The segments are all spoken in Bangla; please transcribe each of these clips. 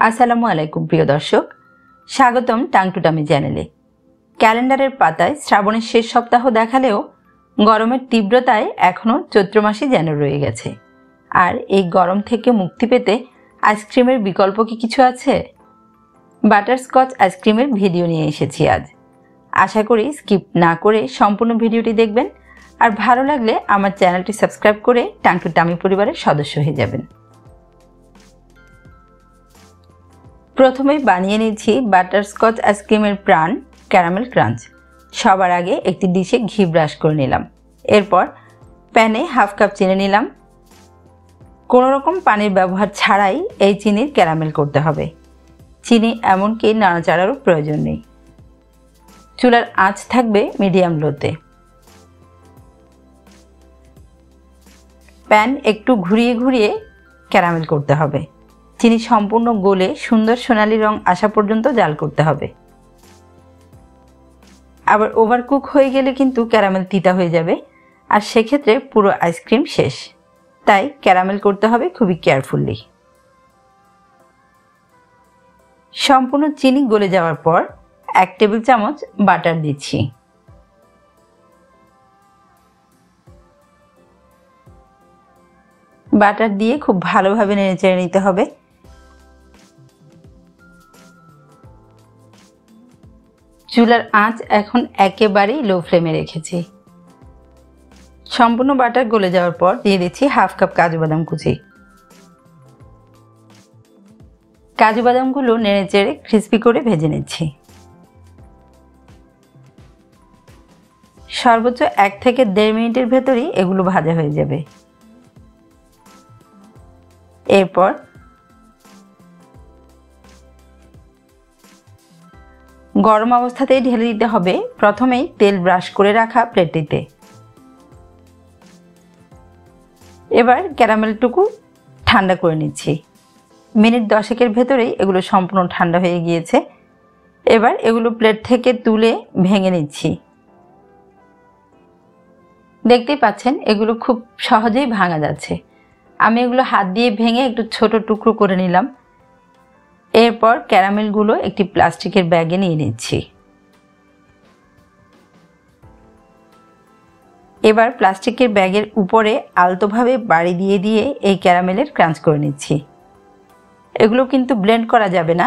আসসালামু আলাইকুম প্রিয় দর্শক, স্বাগতম টাং টু টামি চ্যানেলে। ক্যালেন্ডারের পাতায় শ্রাবণের শেষ সপ্তাহ দেখালেও গরমের তীব্রতায় এখনও চৈত্র মাসই যেন রয়ে গেছে। আর এই গরম থেকে মুক্তি পেতে আইসক্রিমের বিকল্প কি কিছু আছে? বাটারস্কচ আইসক্রিমের ভিডিও নিয়ে এসেছি আজ। আশা করি স্কিপ না করে সম্পূর্ণ ভিডিওটি দেখবেন, আর ভালো লাগলে আমার চ্যানেলটি সাবস্ক্রাইব করে টাং টু টামি পরিবারের সদস্য হয়ে যাবেন। প্রথমেই বানিয়ে নিচ্ছি বাটারস্কচ আইসক্রিমের প্রাণ ক্যারামেল ক্রাঞ্চ। সবার আগে একটি ডিশে ঘি ব্রাশ করে নিলাম। এরপর প্যানে হাফ কাপ চিনি নিলাম। কোনো রকম পানির ব্যবহার ছাড়াই এই চিনির ক্যারামেল করতে হবে। চিনি এমনকি নাড়াচাড়ারও প্রয়োজন নেই। চুলার আঁচ থাকবে মিডিয়াম লোতে। প্যান একটু ঘুরিয়ে ঘুরিয়ে ক্যারামেল করতে হবে। চিনি সম্পূর্ণ গলে সুন্দর সোনালি রং আসা পর্যন্ত জাল করতে হবে। আবার ওভারকুক হয়ে গেলে কিন্তু ক্যারামেল তিতা হয়ে যাবে, আর সেক্ষেত্রে পুরো আইসক্রিম শেষ। তাই ক্যারামেল করতে হবে খুবই কেয়ারফুলি। সম্পূর্ণ চিনি গলে যাওয়ার পর 1 টেবিল চামচ বাটার দিচ্ছি। বাটার দিয়ে খুব ভালোভাবে নেড়েচেড়ে নিতে হবে। চুলার আঁচ এখন একেবারেই লো ফ্লেমে রেখেছি। সম্পূর্ণ বাটার গলে যাওয়ার পর দিয়ে দিচ্ছি হাফ কাপ কাজু বাদাম কুচি। কাজু বাদামগুলো নেড়েচেড়ে ক্রিস্পি করে ভেজে নিচ্ছি। সর্বোচ্চ 1 থেকে 1.5 মিনিটের ভেতরই এগুলো ভাজা হয়ে যাবে। এরপর গরম অবস্থাতেই ঢেলে দিতে হবে প্রথমেই তেল ব্রাশ করে রাখা প্লেটটিতে। এবার ক্যারামেলটুকু ঠান্ডা করে নিচ্ছি। মিনিট 10-এর ভেতরেই এগুলো সম্পূর্ণ ঠান্ডা হয়ে গিয়েছে। এবার এগুলো প্লেট থেকে তুলে ভেঙে নিচ্ছি। দেখতেই পাচ্ছেন এগুলো খুব সহজেই ভাঙা যাচ্ছে। আমি এগুলো হাত দিয়ে ভেঙে একটু ছোট টুকরো করে নিলাম। এরপর ক্যারামেলগুলো একটি প্লাস্টিকের ব্যাগে নিয়ে নিচ্ছি। এবার প্লাস্টিকের ব্যাগের উপরে আলতোভাবে বাড়ি দিয়ে দিয়ে এই ক্যারামেলের ক্রাঞ্চ করে নিচ্ছি। এগুলো কিন্তু ব্লেন্ড করা যাবে না,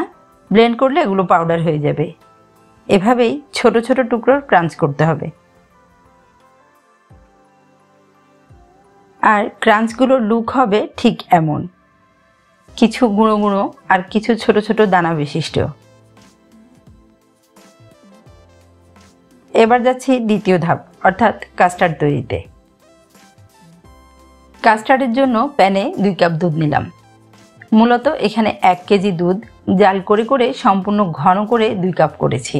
ব্লেন্ড করলে এগুলো পাউডার হয়ে যাবে। এভাবেই ছোট ছোট টুকরোর ক্রাঞ্চ করতে হবে। আর ক্রাঞ্চগুলোর লুক হবে ঠিক এমন, কিছু গুঁড়ো গুঁড়ো আর কিছু ছোট ছোট দানা বিশিষ্ট। এবার যাচ্ছি দ্বিতীয় ধাপ, অর্থাৎ কাস্টার্ড তৈরিতে। কাস্টার্ডের জন্য প্যানে 2 কাপ দুধ নিলাম। মূলত এখানে 1 কেজি দুধ জাল করে করে সম্পূর্ণ ঘন করে 2 কাপ করেছি।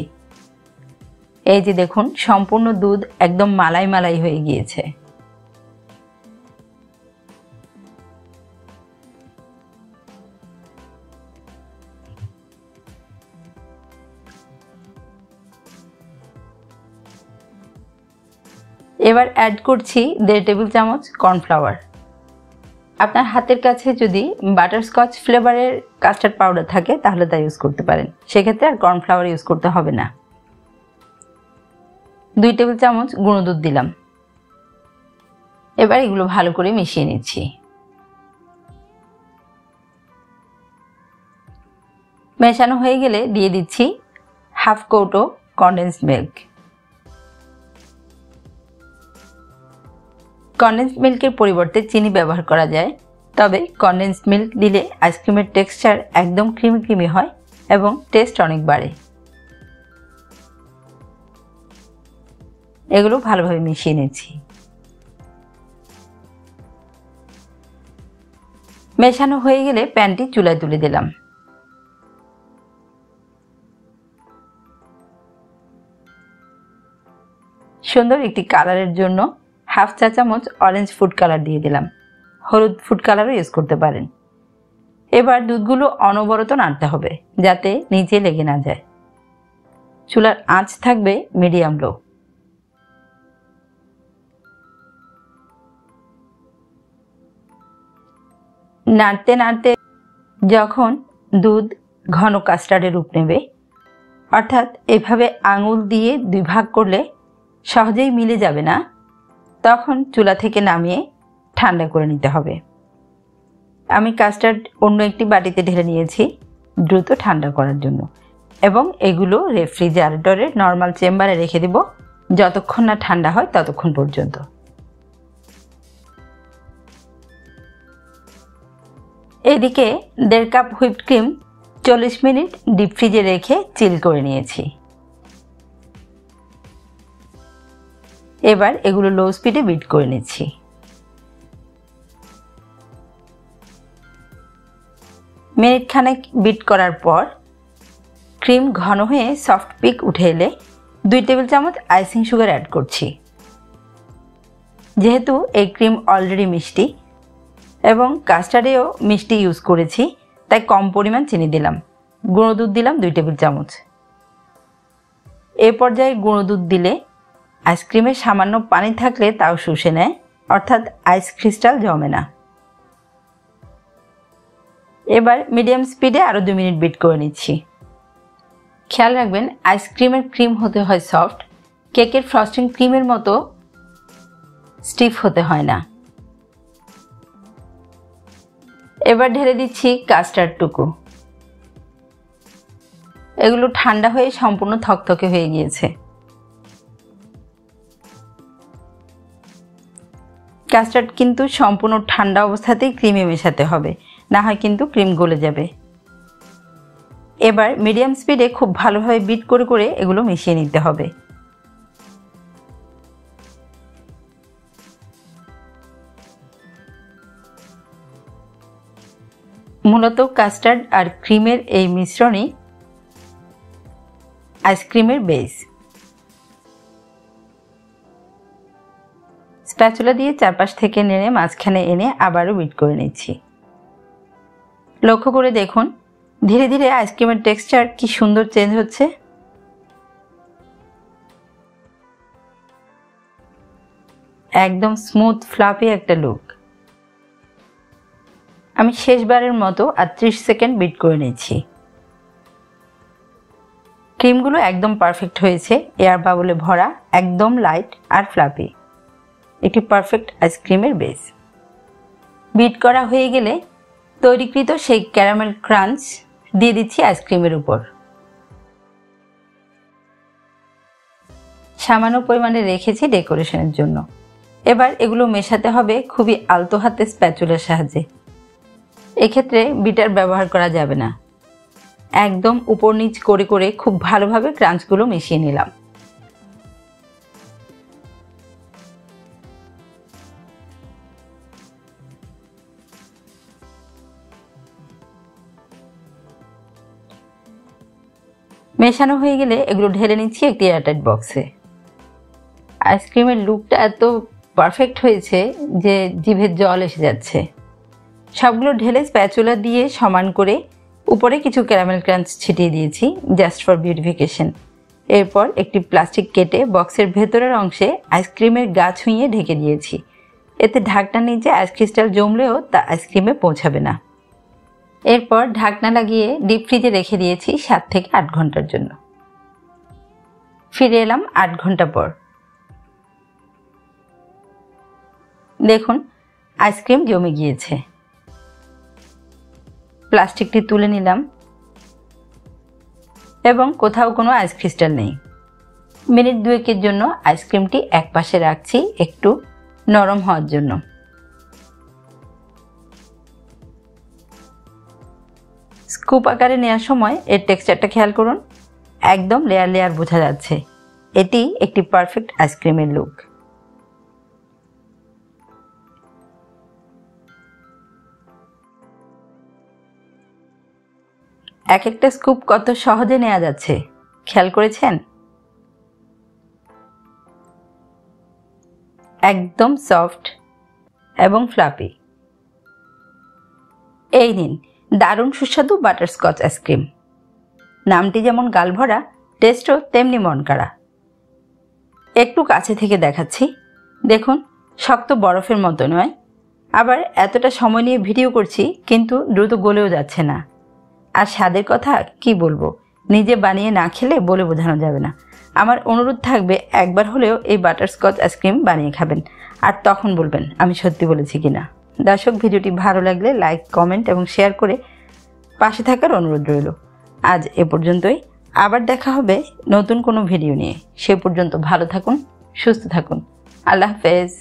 এই যে দেখুন, সম্পূর্ণ দুধ একদম মালাই মালাই হয়ে গিয়েছে। এবার অ্যাড করছি 1.5 টেবিল চামচ কর্নফ্লাওয়ার। আপনার হাতের কাছে যদি বাটারস্কচ ফ্লেভারের কাস্টার্ড পাউডার থাকে তাহলে তা ইউজ করতে পারেন, সেক্ষেত্রে আর কর্নফ্লাওয়ার ইউজ করতে হবে না। 2 টেবিল চামচ গুঁড়ো দুধ দিলাম। এবার এগুলো ভালো করে মিশিয়ে নিচ্ছি। মেশানো হয়ে গেলে দিয়ে দিচ্ছি হাফ কৌটো কনডেন্সড মিল্ক। কনডেন্সড মিল্কের পরিবর্তে চিনি ব্যবহার করা যায়, তবে কনডেন্সড মিল্ক দিলে আইসক্রিমের টেক্সচার একদম ক্রিমি ক্রিমি হয় এবং টেস্ট অনেক বাড়ে। এগুলো ভালোভাবে মিশিয়ে নিচ্ছি। মেশানো হয়ে গেলে প্যানটি চুলায় তুলে দিলাম। সুন্দর একটি কালারের জন্য হাফ চা চামচ অরেঞ্জ ফুড কালার দিয়ে দিলাম। হলুদ ফুড কালারও ইউজ করতে পারেন। এবার দুধগুলো অনবরত নাড়তে হবে যাতে নিচে লেগে না যায়। চুলার আঁচ থাকবে মিডিয়াম লো। নাড়তে নাড়তে যখন দুধ ঘন কাস্টার্ডের রূপ নেবে। অর্থাৎ এভাবে আঙুল দিয়ে 2 ভাগ করলে সহজেই মিলে যাবে না, তখন চুলা থেকে নামিয়ে ঠান্ডা করে নিতে হবে। আমি কাস্টার্ড অন্য একটি বাটিতে ঢেলে নিয়েছি দ্রুত ঠান্ডা করার জন্য, এবং এগুলো রেফ্রিজারেটরে নর্মাল চেম্বারে রেখে দেব যতক্ষণ না ঠান্ডা হয় ততক্ষণ পর্যন্ত। এদিকে 1.5 cup whipped cream 40 minute deep ফ্রিজে রেখে চিল করে নিয়েছি। এবার এগুলো লো স্পিডে বিট করে নিচ্ছি। মিনিট খানেক বিট করার পর ক্রিম ঘন হয়ে সফট পিক উঠে এলে 2 টেবিল চামচ আইসিং সুগার অ্যাড করছি। যেহেতু এই ক্রিম অলরেডি মিষ্টি এবং কাস্টার্ডেও মিষ্টি ইউজ করেছি, তাই কম পরিমাণ চিনি দিলাম। গুঁড়ো দুধ দিলাম 2 টেবিল চামচ। এ পর্যায়ে গুঁড়ো দুধ দিলে আইসক্রিমে সামান্য পানি থাকলে তাও শুষে নেয়, অর্থাৎ আইস ক্রিস্টাল জমে না। এবার মিডিয়াম স্পিডে আরও 2 মিনিট বিট করে নিচ্ছি। খেয়াল রাখবেন আইসক্রিমের ক্রিম হতে হয় সফট, কেকের ফ্রস্টিং ক্রিমের মতো স্টিফ হতে হয় না। এবার ঢেলে দিচ্ছি কাস্টার্ডটুকু। এগুলো ঠান্ডা হয়ে সম্পূর্ণ থকথকে হয়ে গিয়েছে। কাস্টার্ড কিন্তু সম্পূর্ণ ঠান্ডা অবস্থাতেই ক্রিমে মেশাতে হবে, না হয় কিন্তু ক্রিম গলে যাবে। এবার মিডিয়াম স্পিডে খুব ভালোভাবে বিট করে করে এগুলো মিশিয়ে নিতে হবে। মূলত কাস্টার্ড আর ক্রিমের এই মিশ্রণই আইসক্রিমের বেস। স্প্যাচুলা দিয়ে চারপাশ থেকে নেড়ে মাঝখানে এনে আবারও বিট করে নিচ্ছি। লক্ষ্য করে দেখুন ধীরে ধীরে আইসক্রিমের টেক্সচার কি সুন্দর চেঞ্জ হচ্ছে। একদম স্মুথ ফ্লাফি একটা লুক। আমি শেষবারের মতো আর 30 সেকেন্ড বিট করে নিচ্ছি। ক্রিমগুলো একদম পারফেক্ট হয়েছে, এয়ার বাবলে ভরা, একদম লাইট আর ফ্লাফি, একটি পারফেক্ট আইসক্রিমের বেস। বিট করা হয়ে গেলে তৈরিকৃত সেই ক্যারামেল ক্রাঞ্চ দিয়ে দিচ্ছি আইসক্রিমের উপর। সামান্য পরিমাণে রেখেছি ডেকোরেশনের জন্য। এবার এগুলো মেশাতে হবে খুবই আলতো হাতে স্প্যাচুলার সাহায্যে। এক্ষেত্রে বিটার ব্যবহার করা যাবে না। একদম উপর নিচ করে করে খুব ভালোভাবে ক্রাঞ্চগুলো মিশিয়ে নিলাম। মেশানো হয়ে গেলে এগুলো ঢেলে নিচ্ছি একটি এয়ারটাইট বক্সে। আইসক্রিমের লুকটা এত পারফেক্ট হয়েছে যে জিভে জল এসে যাচ্ছে। সবগুলো ঢেলে স্প্যাচুলা দিয়ে সমান করে উপরে কিছু ক্যারামেল ক্রাঞ্চ ছিটিয়ে দিয়েছি জাস্ট ফর বিউটিফিকেশন। এরপর একটি প্লাস্টিক কেটে বক্সের ভেতরের অংশে আইসক্রিমের গা ছুঁয়ে ঢেকে দিয়েছি। এতে ঢাকনার নিচে আইস ক্রিস্টাল জমলেও তা আইসক্রিমে পৌঁছাবে না। এরপর ঢাকনা লাগিয়ে ডিপ ফ্রিজে রেখে দিয়েছি 7 থেকে 8 ঘন্টার জন্য। ফিরে এলাম 8 ঘন্টা পর। দেখুন আইসক্রিম জমে গিয়েছে। প্লাস্টিকটি তুলে নিলাম এবং কোথাও কোনো আইস ক্রিস্টাল নেই। মিনিট 2 জন্য আইসক্রিমটি একপাশে রাখছি একটু নরম হওয়ার জন্য। স্কুপ আকারে নেওয়ার সময় এর টেক্সচারটা খেয়াল করুন, একদম লেয়ার লেয়ার বোঝা যাচ্ছে। এটি একটি পারফেক্ট আইসক্রিমের লুক। এক একটা স্কুপ কত সহজে নেওয়া যাচ্ছে খেয়াল করেছেন? একদম সফট এবং ফ্লাফি। এই নিন দারুণ সুস্বাদু বাটারস্কচ আইসক্রিম। নামটি যেমন গালভরা, টেস্টও তেমনি মনকাড়া। একটু কাছে থেকে দেখাচ্ছি, দেখুন শক্ত বরফের মতো নয়, আবার এতটা সময় নিয়ে ভিডিও করছি কিন্তু দ্রুত গলেও যাচ্ছে না। আর স্বাদের কথা কি বলবো, নিজে বানিয়ে না খেলে বলে বোঝানো যাবে না। আমার অনুরোধ থাকবে একবার হলেও এই বাটারস্কচ আইসক্রিম বানিয়ে খাবেন, আর তখন বলবেন আমি সত্যি বলেছি কিনা। দর্শক, ভিডিওটি ভালো লাগলে লাইক, কমেন্ট এবং শেয়ার করে পাশে থাকার অনুরোধ রইল। আজ এ পর্যন্তই। আবার দেখা হবে নতুন কোনো ভিডিও নিয়ে। সে পর্যন্ত ভালো থাকুন, সুস্থ থাকুন। আল্লাহ হাফেজ।